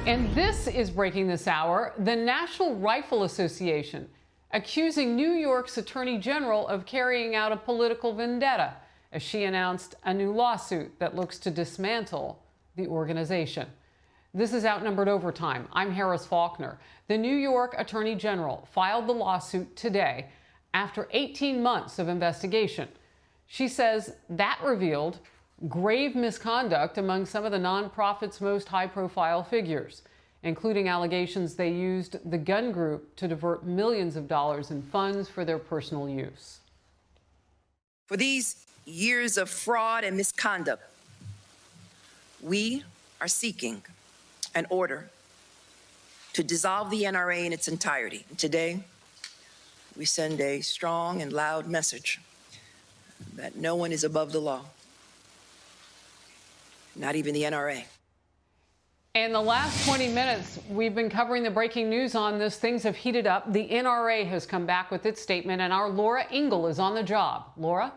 And this is breaking this hour. The National Rifle Association accusing New York's Attorney General of carrying out a political vendetta as she announced a new lawsuit that looks to dismantle the organization. This is Outnumbered Overtime. I'm Harris Faulkner. The New York Attorney General filed the lawsuit today after 18 months of investigation. She says that revealed grave misconduct among some of the nonprofit's most high-profile figures, including allegations they used the gun group to divert millions of dollars in funds for their personal use. For these years of fraud and misconduct, we are seeking an order to dissolve the NRA in its entirety. And today, we send a strong and loud message that no one is above the law, not even the NRA. In the last 20 minutes, we've been covering the breaking news on this. Things have heated up. The NRA has come back with its statement, and our Laura Ingle is on the job. Laura?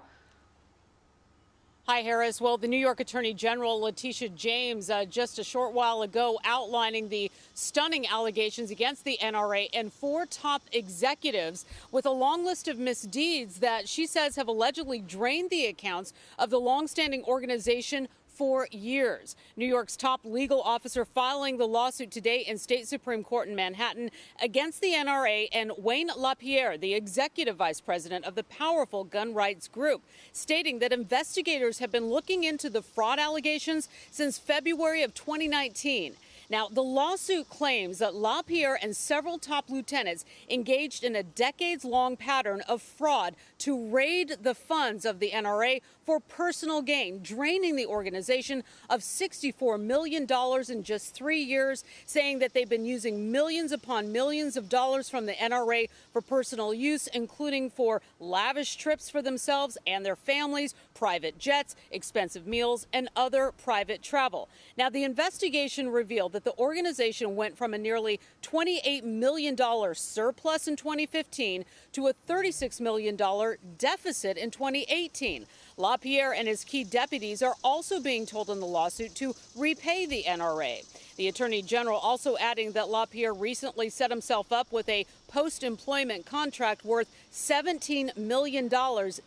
Hi, Harris. Well, the New York Attorney General, Letitia James, just a short while ago outlining the stunning allegations against the NRA and 4 top executives with a long list of misdeeds that she says have allegedly drained the accounts of the longstanding organization for years. New York's top legal officer filing the lawsuit today in State Supreme Court in Manhattan against the NRA and Wayne LaPierre, the executive vice president of the powerful gun rights group, stating that investigators have been looking into the fraud allegations since February of 2019. Now, the lawsuit claims that LaPierre and several top lieutenants engaged in a decades-long pattern of fraud to raid the funds of the NRA for personal gain, draining the organization of $64 million in just 3 years, saying that they've been using millions upon millions of dollars from the NRA for personal use, including for lavish trips for themselves and their families, private jets, expensive meals, and other private travel. Now, the investigation revealed that the organization went from a nearly $28 million surplus in 2015 to a $36 million deficit in 2018. LaPierre and his key deputies are also being told in the lawsuit to repay the NRA. The Attorney General also adding that LaPierre recently set himself up with a post-employment contract worth $17 million,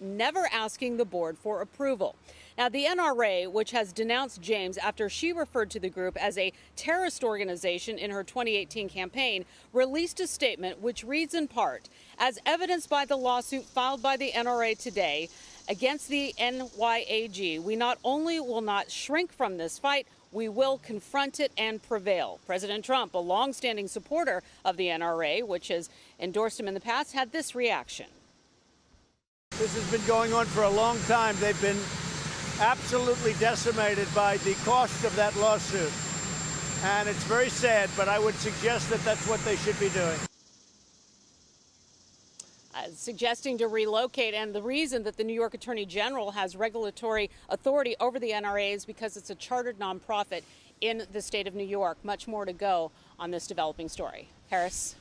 never asking the board for approval. Now, the NRA, which has denounced James after she referred to the group as a terrorist organization in her 2018 campaign, released a statement which reads in part, as evidenced by the lawsuit filed by the NRA today against the NYAG, we not only will not shrink from this fight, we will confront it and prevail. President Trump, a longstanding supporter of the NRA, which has endorsed him in the past, had this reaction. This has been going on for a long time. They've been absolutely decimated by the cost of that lawsuit. And it's very sad, but I would suggest that that's what they should be doing. Suggesting to relocate, and the reason that the New York Attorney General has regulatory authority over the NRA is because it's a chartered nonprofit in the state of New York. Much more to go on this developing story. Harris?